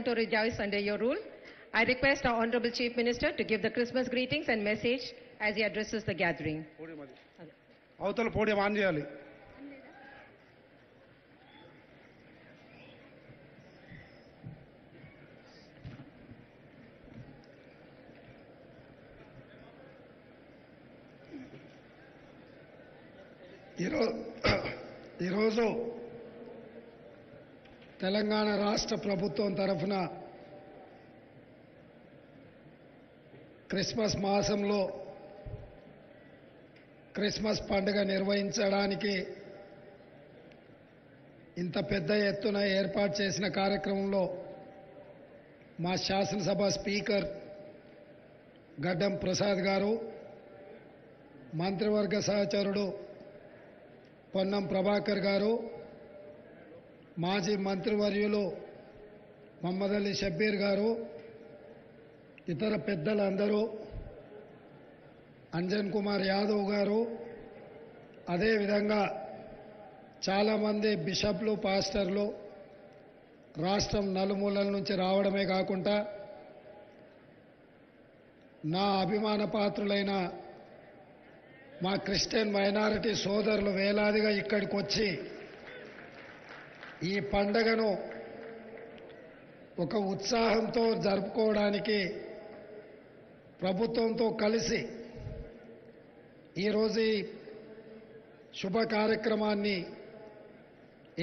want to rejoice under your rule. I request our Honorable Chief Minister to give the Christmas greetings and message as he addresses the gathering. అవతల podium on చేయాలి. ఈరోజు తెలంగాణ రాష్ట్ర ప్రభుత్వం తరఫున Christmas మాసంలో Christmas పండుగ నిర్వహించడానికి ఇంత పెద్ద ఎత్తున ఏర్పాటు చేసిన కార్యక్రమంలో మా శాసనసభ స్పీకర్ గడ్డం ప్రసాద్ గారు, మంత్రివర్గ సహచరుడు పొన్నం ప్రభాకర్ గారు, మాజీ మంత్రివర్యులు మహమ్మద్ అలీ షబ్బీర్ గారు, ఇతర పెద్దలందరూ, అంజన్ కుమార్ యాదవ్ గారు, అదేవిధంగా చాలామంది బిషప్లు, పాస్టర్లు రాష్ట్రం నలుమూలల నుంచి రావడమే కాకుండా నా అభిమాన పాత్రులైన మా క్రిస్టియన్ మైనారిటీ సోదరులు వేలాదిగా ఇక్కడికి వచ్చి ఈ పండగను ఒక ఉత్సాహంతో జరుపుకోవడానికి ప్రభుత్వంతో కలిసి ఈరోజు ఈ శుభ కార్యక్రమాన్ని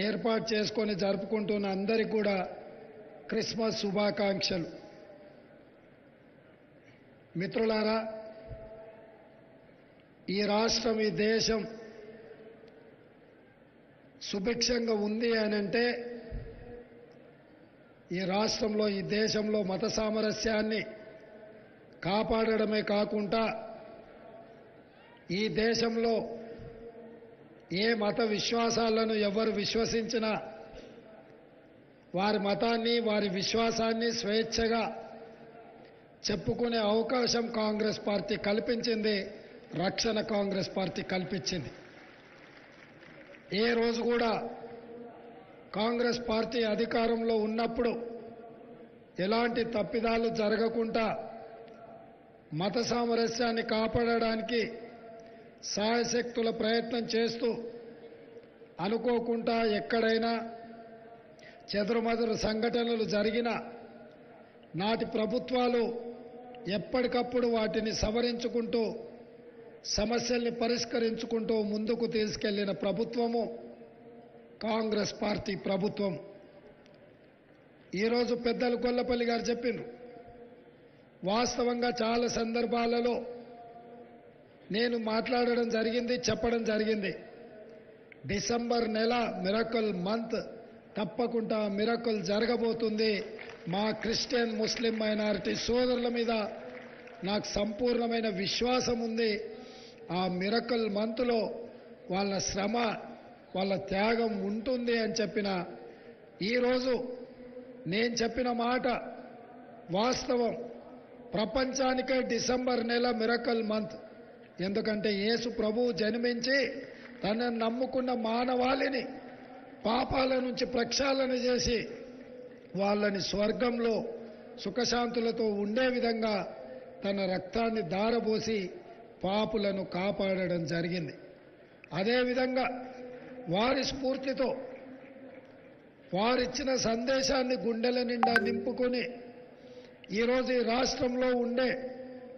ఏర్పాటు చేసుకొని జరుపుకుంటున్న అందరికీ కూడా క్రిస్మస్ శుభాకాంక్షలు. మిత్రులారా, ఈ రాష్ట్రం, ఈ దేశం సుభిక్షంగా ఉంది అనంటే ఈ రాష్ట్రంలో, ఈ దేశంలో మత సామరస్యాన్ని కాపాడడమే కాకుండా ఈ దేశంలో ఏ మత విశ్వాసాలను ఎవరు విశ్వసించినా వారి మతాన్ని, వారి విశ్వాసాన్ని స్వేచ్ఛగా చెప్పుకునే అవకాశం కాంగ్రెస్ పార్టీ కల్పించింది, రక్షణ కాంగ్రెస్ పార్టీ కల్పించింది. ఏ రోజు కూడా కాంగ్రెస్ పార్టీ అధికారంలో ఉన్నప్పుడు ఎలాంటి తప్పిదాలు జరగకుండా మత సామరస్యాన్ని కాపాడడానికి సాయశక్తుల ప్రయత్నం చేస్తూ అనుకోకుండా ఎక్కడైనా చెదురుమదురు సంఘటనలు జరిగినా నాటి ప్రభుత్వాలు ఎప్పటికప్పుడు వాటిని సవరించుకుంటూ సమస్యల్ని పరిష్కరించుకుంటూ ముందుకు తీసుకెళ్లిన ప్రభుత్వము కాంగ్రెస్ పార్టీ ప్రభుత్వం. ఈరోజు పెద్దలు గొల్లపల్లి గారు చెప్పిండ్రు, వాస్తవంగా చాలా సందర్భాలలో నేను మాట్లాడడం జరిగింది, చెప్పడం జరిగింది. డిసెంబర్ నెల మిరకల్ మంత్, తప్పకుండా మిరకల్ జరగబోతుంది. మా క్రిస్టియన్ ముస్లిం మైనారిటీ సోదరుల మీద నాకు సంపూర్ణమైన విశ్వాసం ఉంది. ఆ మిరకల్ మంత్లో వాళ్ళ శ్రమ, వాళ్ళ త్యాగం ఉంటుంది అని చెప్పిన ఈరోజు నేను చెప్పిన మాట వాస్తవం. ప్రపంచానికే డిసెంబర్ నెల మిరకల్ మంత్. ఎందుకంటే యేసు ప్రభువు జన్మించి తనను నమ్ముకున్న మానవాళిని పాపాల నుంచి ప్రక్షాళన చేసి వాళ్ళని స్వర్గంలో సుఖశాంతులతో ఉండే విధంగా తన రక్తాన్ని ధారపోసి పాపులను కాపాడడం జరిగింది. అదేవిధంగా వారి స్ఫూర్తితో వారిచ్చిన సందేశాన్ని గుండెల నిండా నింపుకొని ఈరోజు ఈ రాష్ట్రంలో ఉండే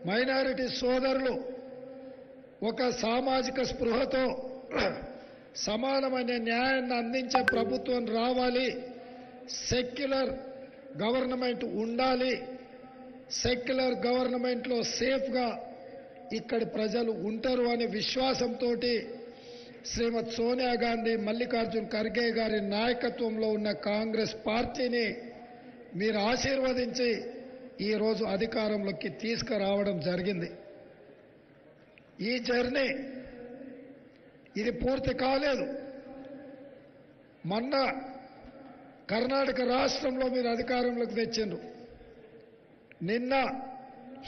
మైనారిటీ సోదరులు ఒక సామాజిక స్పృహతో సమానమైన న్యాయాన్ని అందించే ప్రభుత్వం రావాలి, సెక్యులర్ గవర్నమెంట్ ఉండాలి, సెక్యులర్ గవర్నమెంట్లో సేఫ్గా ఇక్కడి ప్రజలు ఉంటారు అనే విశ్వాసంతో శ్రీమతి సోనియా గాంధీ, మల్లికార్జున్ ఖర్గే గారి నాయకత్వంలో ఉన్న కాంగ్రెస్ పార్టీని మీరు ఆశీర్వదించి ఈరోజు అధికారంలోకి తీసుకురావడం జరిగింది. ఈ జర్నీ ఇది పూర్తి కాలేదు. మొన్న కర్ణాటక రాష్ట్రంలో మీరు అధికారంలోకి తెచ్చిండ్రు. నిన్న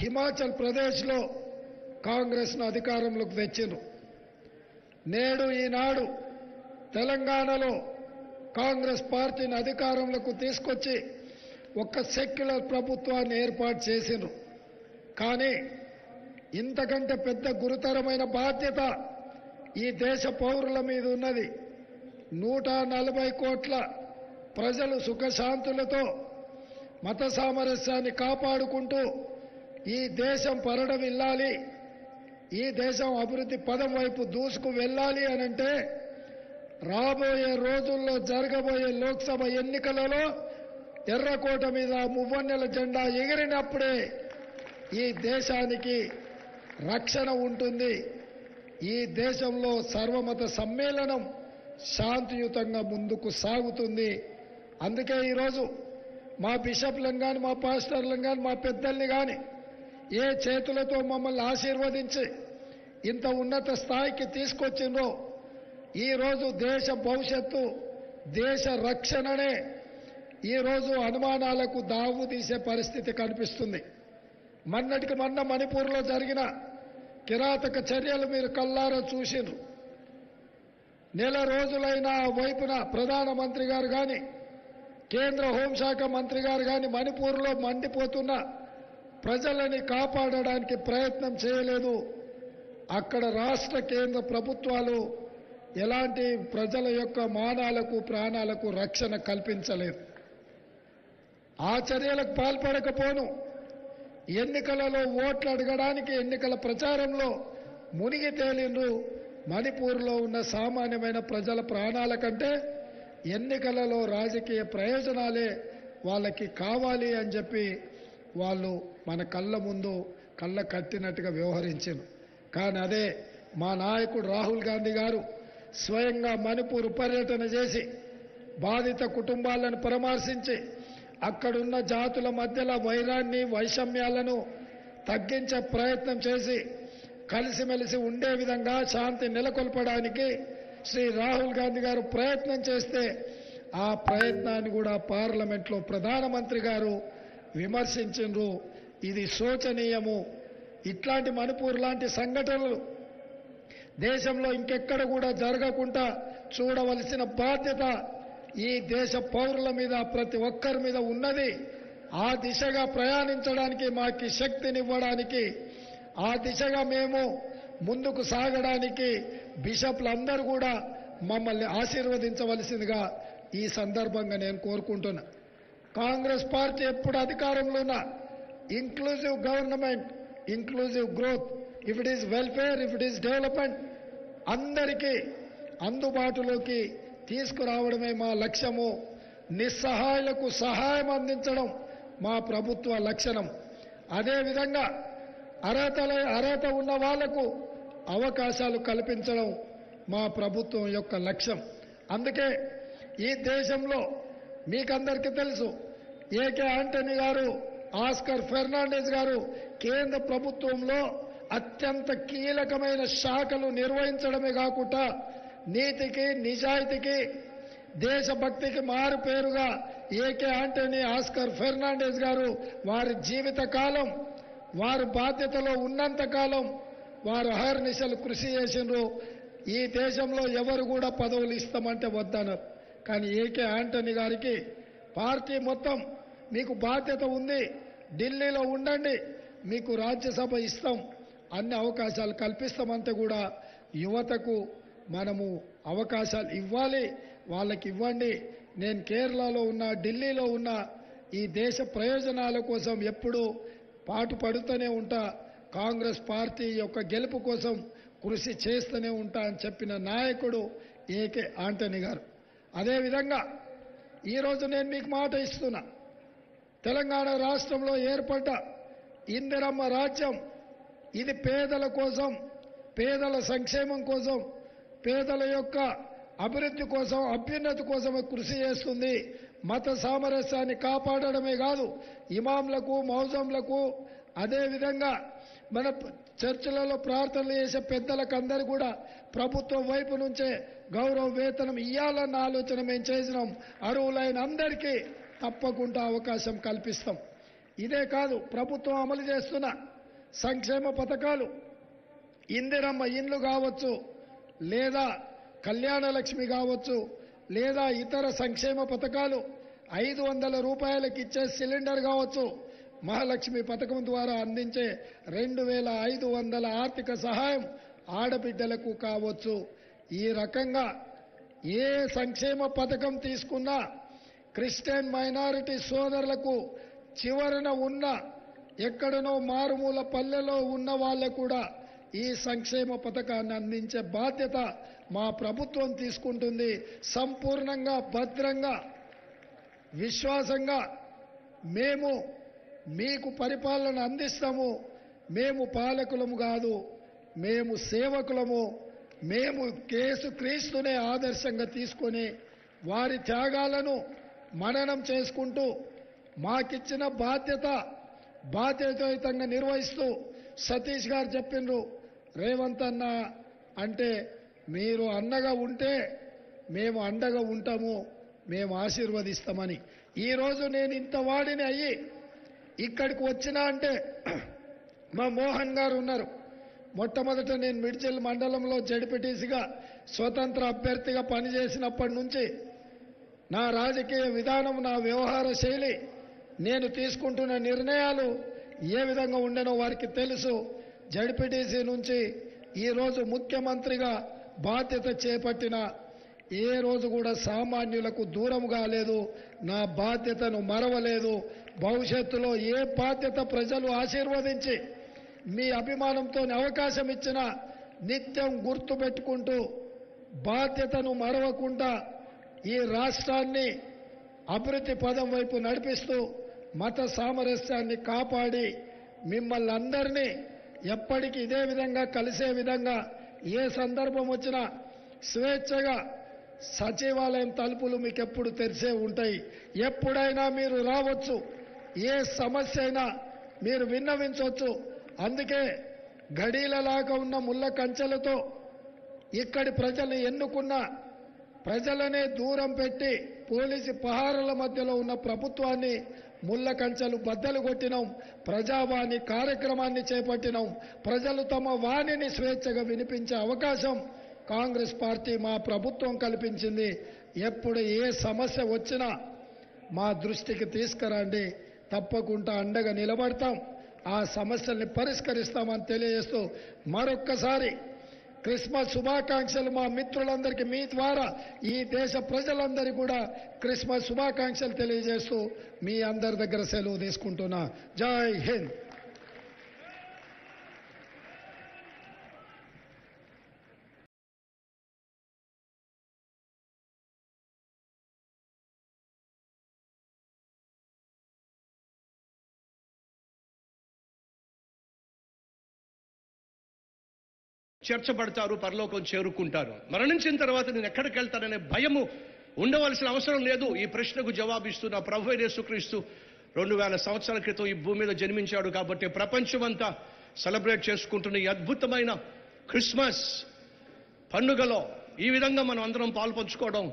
హిమాచల్ ప్రదేశ్లో కాంగ్రెస్ను అధికారంలోకి తెచ్చిండ్రు. నేడు ఈనాడు తెలంగాణలో కాంగ్రెస్ పార్టీని అధికారంలోకి తీసుకొచ్చి ఒక సెక్యులర్ ప్రభుత్వాన్ని ఏర్పాటు చేసిండ్రు. కానీ ఇంతకంటే పెద్ద గురుతరమైన బాధ్యత ఈ దేశ పౌరుల మీద ఉన్నది. 140 కోట్ల ప్రజలు సుఖశాంతులతో మత సామరస్యాన్ని కాపాడుకుంటూ ఈ దేశం పరిఢవిల్లాలి, ఈ దేశం అభివృద్ధి పదం వైపు దూసుకు వెళ్ళాలి అనంటే రాబోయే రోజుల్లో జరగబోయే లోక్సభ ఎన్నికలలో ఎర్రకోట మీద మువ్వన్నెల జెండా ఎగిరినప్పుడే ఈ దేశానికి రక్షణ ఉంటుంది. ఈ దేశంలో సర్వమత సమ్మేళనం శాంతియుతంగా ముందుకు సాగుతుంది. అందుకే ఈరోజు మా బిషప్లను కానీ, మా పాస్టర్లను కానీ, మా పెద్దల్ని కానీ ఏ చేతులతో మమ్మల్ని ఆశీర్వదించి ఇంత ఉన్నత స్థాయికి తీసుకొచ్చిండ్రో, ఈరోజు దేశ భవిష్యత్తు, దేశ రక్షణనే ఈరోజు అనుమానాలకు దావు తీసే పరిస్థితి కనిపిస్తుంది. మొన్నటికి మొన్న మణిపూర్లో జరిగిన కిరాతక చర్యలు మీరు కల్లారా చూసిండ్రు. నెల రోజులైన వైపున ప్రధానమంత్రి గారు కానీ, కేంద్ర హోంశాఖ మంత్రి గారు కానీ మణిపూర్లో మండిపోతున్న ప్రజలని కాపాడడానికి ప్రయత్నం చేయలేదు. అక్కడ రాష్ట్ర కేంద్ర ప్రభుత్వాలు ఎలాంటి ప్రజల యొక్క మానాలకు ప్రాణాలకు రక్షణ కల్పించలేదు. ఆ చర్యలకు పాల్పడకపోను ఎన్నికలలో ఓట్లు అడగడానికి ఎన్నికల ప్రచారంలో మునిగి తేలిండ్రు. మణిపూర్లో ఉన్న సామాన్యమైన ప్రజల ప్రాణాల కంటే ఎన్నికలలో రాజకీయ ప్రయోజనాలే వాళ్ళకి కావాలి అని చెప్పి వాళ్ళు మన కళ్ళ ముందు కళ్ళ కట్టినట్టుగా వ్యవహరించారు. కానీ అదే మా నాయకుడు రాహుల్ గాంధీ గారు స్వయంగా మణిపూర్ పర్యటన చేసి బాధిత కుటుంబాలను పరామర్శించి అక్కడున్న జాతుల మధ్యలో వైరాన్ని వైషమ్యాలను తగ్గించే ప్రయత్నం చేసి కలిసిమెలిసి ఉండే విధంగా శాంతి నెలకొల్పడానికి శ్రీ రాహుల్ గాంధీ గారు ప్రయత్నం చేస్తే ఆ ప్రయత్నాన్ని కూడా పార్లమెంట్లో ప్రధానమంత్రి గారు విమర్శించిండ్రు. ఇది శోచనీయము. ఇట్లాంటి మణిపూర్ లాంటి సంఘటనలు దేశంలో ఇంకెక్కడ కూడా జరగకుండా చూడవలసిన బాధ్యత ఈ దేశ పౌరుల మీద ప్రతి ఒక్కరి మీద ఉన్నది. ఆ దిశగా ప్రయాణించడానికి మాకు శక్తినివ్వడానికి, ఆ దిశగా మేము ముందుకు సాగడానికి బిషప్లందరూ కూడా మమ్మల్ని ఆశీర్వదించవలసిందిగా ఈ సందర్భంగా నేను కోరుకుంటున్నా. కాంగ్రెస్ పార్టీ ఎప్పుడు అధికారంలో ఉన్న inclusive government, inclusive growth, if it is welfare, if it is development అందరికీ అందుబాటులోకి తీసుకురావడమే మా లక్ష్యము. నిస్సహాయులకు సహాయం అందించడం మా ప్రభుత్వ లక్షణం. అదేవిధంగా అర్హత ఉన్న వాళ్లకు అవకాశాలు కల్పించడం మా ప్రభుత్వం యొక్క లక్ష్యం. అందుకే ఈ దేశంలో మీకందరికీ తెలుసు, ఏకే ఆంటనీ గారు, ఆస్కర్ ఫెర్నాండెస్ గారు కేంద్ర ప్రభుత్వంలో అత్యంత కీలకమైన శాఖలు నిర్వహించడమే కాకుండా నీతికి, నిజాయితీకి, దేశభక్తికి మారు పేరుగా ఏకే ఆంటనీ, ఆస్కర్ ఫెర్నాండెస్ గారు వారి జీవిత కాలం, వారు బాధ్యతలో ఉన్నంత కాలం వారు అహర్నిశలు కృషి చేసిండ్రు. ఈ దేశంలో ఎవరు కూడా పదవులు ఇస్తామంటే వద్దన్నారు. కానీ ఏకే ఆంటనీ గారికి పార్టీ మొత్తం మీకు బాధ్యత ఉంది, ఢిల్లీలో ఉండండి, మీకు రాజ్యసభ ఇస్తాం, అన్ని అవకాశాలు కల్పిస్తామంటే కూడా యువతకు మనము అవకాశాలు ఇవ్వాలి, వాళ్ళకి ఇవ్వండి. నేను కేరళలో ఉన్నా, ఢిల్లీలో ఉన్నా, ఈ దేశ ప్రయోజనాల కోసం ఎప్పుడూ పాటుపడుతూనే ఉంటా, కాంగ్రెస్ పార్టీ యొక్క గెలుపు కోసం కృషి చేస్తూనే ఉంటా అని చెప్పిన నాయకుడు ఏకే ఆంటనీ గారు. అదేవిధంగా ఈరోజు నేను మీకు మాట ఇస్తున్నా, తెలంగాణ రాష్ట్రంలో ఏర్పడ్డ ఇందిరమ్మ రాజ్యం ఇది పేదల కోసం, పేదల సంక్షేమం కోసం, పేదల యొక్క అభివృద్ధి కోసం, అభ్యున్నతి కోసమే కృషి చేస్తుంది. మత సామరస్యాన్ని కాపాడడమే కాదు, ఇమాంలకు, మౌజంలకు, అదేవిధంగా మన చర్చిలలో ప్రార్థనలు చేసే పెద్దలకు అందరూ కూడా ప్రభుత్వం వైపు నుంచే గౌరవ వేతనం ఇవ్వాలన్న ఆలోచన మేము చేసినాం. అర్హులైన అందరికీ తప్పకుండా అవకాశం కల్పిస్తాం. ఇదే కాదు, ప్రభుత్వం అమలు చేస్తున్న సంక్షేమ పథకాలు, ఇందిరమ్మ ఇండ్లు కావచ్చు, లేదా కళ్యాణ లక్ష్మి కావచ్చు, లేదా ఇతర సంక్షేమ పథకాలు, 500 రూపాయలకి ఇచ్చే సిలిండర్ కావచ్చు, మహాలక్ష్మి పథకం ద్వారా అందించే 2500 ఆర్థిక సహాయం ఆడబిడ్డలకు కావచ్చు. ఈ రకంగా ఏ సంక్షేమ పథకం తీసుకున్నా క్రిస్టియన్ మైనారిటీ సోదరులకు చివరన ఉన్న ఎక్కడనో మారుమూల పల్లెలో ఉన్న వాళ్ళకు కూడా ఈ సంక్షేమ పథకాన్ని అందించే బాధ్యత మా ప్రభుత్వం తీసుకుంటుంది. సంపూర్ణంగా భద్రంగా విశ్వాసంగా మేము మీకు పరిపాలన అందిస్తాము. మేము పాలకులము కాదు, మేము సేవకులము. మేము యేసుక్రీస్తునే ఆదర్శంగా తీసుకొని వారి త్యాగాలను మననం చేసుకుంటూ మాకిచ్చిన బాధ్యతాయుతంగా నిర్వహిస్తూ సతీష్ గారు చెప్పిండ్రు, రేవంత్ అన్న అంటే మీరు అన్నగా ఉంటే మేము అండగా ఉంటాము, మేము ఆశీర్వదిస్తామని. ఈరోజు నేను ఇంత వాడిని అయ్యి ఇక్కడికి వచ్చినా అంటే మా మోహన్ గారు ఉన్నారు. మొట్టమొదట నేను మిడ్జిల్ మండలంలో జడ్పీటీసీగా స్వతంత్ర అభ్యర్థిగా పనిచేసినప్పటి నుంచి నా రాజకీయ విధానం, నా వ్యవహార శైలి, నేను తీసుకుంటున్న నిర్ణయాలు ఏ విధంగా ఉండనో వారికి తెలుసు. జడ్పీటీసీ నుంచి ఈరోజు ముఖ్యమంత్రిగా బాధ్యత చేపట్టిన ఏ రోజు కూడా సామాన్యులకు దూరం కాలేదు, నా బాధ్యతను మరవలేదు. భవిష్యత్తులో ఏ బాధ్యత ప్రజలు ఆశీర్వదించి మీ అభిమానంతో అవకాశం ఇచ్చిన నిత్యం గుర్తు పెట్టుకుంటూ బాధ్యతను మరవకుండా ఈ రాష్ట్రాన్ని అభివృద్ధి పదం వైపు నడిపిస్తూ మత సామరస్యాన్ని కాపాడి మిమ్మల్ని అందరినీ ఎప్పటికీ ఇదే విధంగా కలిసే విధంగా ఏ సందర్భం వచ్చినా స్వేచ్ఛగా సచివాలయం తలుపులు మీకు ఎప్పుడు తెరిసే ఉంటాయి. ఎప్పుడైనా మీరు రావచ్చు, ఏ సమస్య అయినా మీరు విన్నవించవచ్చు. అందుకే గడీలలాగా ఉన్న ముళ్ళ కంచెలతో ఇక్కడి ప్రజల్ని ఎన్నుకున్న ప్రజలనే దూరం పెట్టి పోలీసు పహారాల మధ్యలో ఉన్న ప్రభుత్వాన్ని ముళ్ళ కంచెలు బద్దలు కొట్టినాం. ప్రజావాణి కార్యక్రమాన్ని చేపట్టినాం. ప్రజలు తమ వాణిని స్వేచ్ఛగా వినిపించే అవకాశం కాంగ్రెస్ పార్టీ మా ప్రభుత్వం కల్పించింది. ఎప్పుడు ఏ సమస్య వచ్చినా మా దృష్టికి తీసుకురండి, తప్పకుండా అండగా నిలబడతాం, ఆ సమస్యల్ని పరిష్కరిస్తామని తెలియజేస్తూ మరొక్కసారి క్రిస్మస్ శుభాకాంక్షలు మా మిత్రులందరికీ మీ ద్వారా ఈ దేశ ప్రజలందరికీ కూడా క్రిస్మస్ శుభాకాంక్షలు తెలియజేస్తూ మీ అందరి దగ్గర సెలవు తీసుకుంటున్నా. జై హింద్. చేర్చబడతారు, పరలోకం చేరుకుంటారు. మరణించిన తర్వాత నేను ఎక్కడికి వెళ్తాననే భయము ఉండవలసిన అవసరం లేదు. ఈ ప్రశ్నకు జవాబిస్తున్న ప్రభు యేసుక్రీస్తు 2000 సంవత్సరాల క్రితం ఈ భూమి మీద జన్మించాడు. కాబట్టి ప్రపంచమంతా సెలబ్రేట్ చేసుకుంటున్న ఈ అద్భుతమైన క్రిస్మస్ పండుగలో ఈ విధంగా మనం అందరం పాల్పంచుకోవడం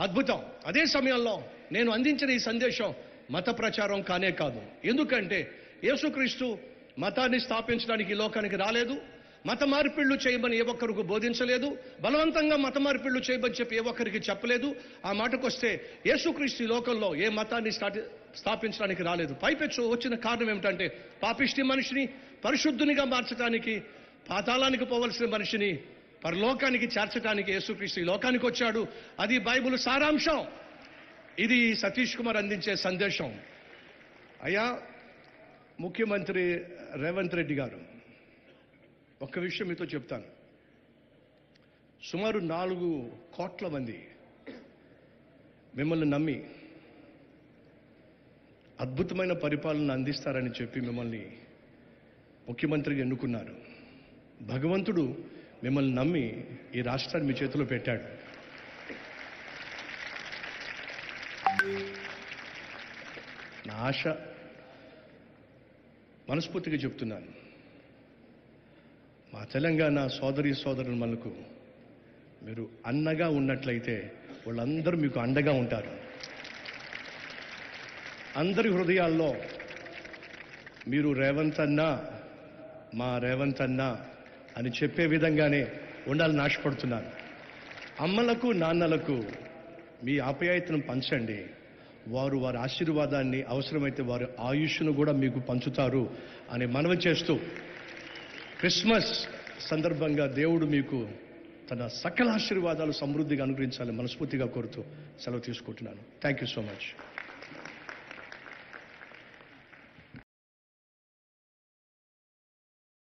అద్భుతం. అదే సమయంలో నేను అందించిన ఈ సందేశం మత ప్రచారం కానే కాదు. ఎందుకంటే యేసుక్రీస్తు మతాన్ని స్థాపించడానికి ఈ లోకానికి రాలేదు. మత మార్పిళ్లు చేయమని ఏ ఒక్కరికి బోధించలేదు. బలవంతంగా మత మార్పిళ్లు చేయమని చెప్పి ఏ ఒక్కరికి చెప్పలేదు. ఆ మాటకు వస్తే యేసుక్రీస్తు ఈ లోకంలో ఏ మతాన్ని స్థాపించడానికి రాలేదు. పైపెచ్చు వచ్చిన కారణం ఏమిటంటే పాపిష్టి మనిషిని పరిశుద్ధునిగా మార్చడానికి, పాతాళానికి పోవలసిన మనిషిని పరలోకానికి చేర్చడానికి యేసుక్రీస్తు ఈ లోకానికి వచ్చాడు. అది బైబిల్ సారాంశం. ఇది సతీష్ కుమార్ అందించే సందేశం. అయ్యా ముఖ్యమంత్రి రేవంత్ రెడ్డి గారు, ఒక్క విషయం మీతో చెప్తాను. సుమారు 4 కోట్ల మంది మిమ్మల్ని నమ్మి అద్భుతమైన పరిపాలన అందిస్తారని చెప్పి మిమ్మల్ని ముఖ్యమంత్రిగా ఎన్నుకున్నారు. భగవంతుడు మిమ్మల్ని నమ్మి ఈ రాష్ట్రాన్ని మీ చేతిలో పెట్టాడు. నా ఆశ, మనస్ఫూర్తిగా చెప్తున్నాను, మా తెలంగాణ సోదరి సోదరులకు మీరు అన్నగా ఉన్నట్లయితే వాళ్ళందరూ మీకు అండగా ఉంటారు. అందరి హృదయాల్లో మీరు రేవంత్ అన్న, మా రేవంత్ అన్న అని చెప్పే విధంగానే ఉండాలని ఆశపడుతున్నాను. అమ్మలకు నాన్నలకు మీ ఆప్యాయతను పంచండి. వారు వారి ఆశీర్వాదాన్ని, అవసరమైతే వారి ఆయుష్ను కూడా మీకు పంచుతారు అని మనవి చేస్తూ, క్రిస్మస్ సందర్భంగా దేవుడు మీకు తన సకల ఆశీర్వాదాలు సమృద్ధిగా అనుగ్రహించాలని మనస్ఫూర్తిగా కోరుతూ సెలవు తీసుకుంటున్నాను. Thank you so much.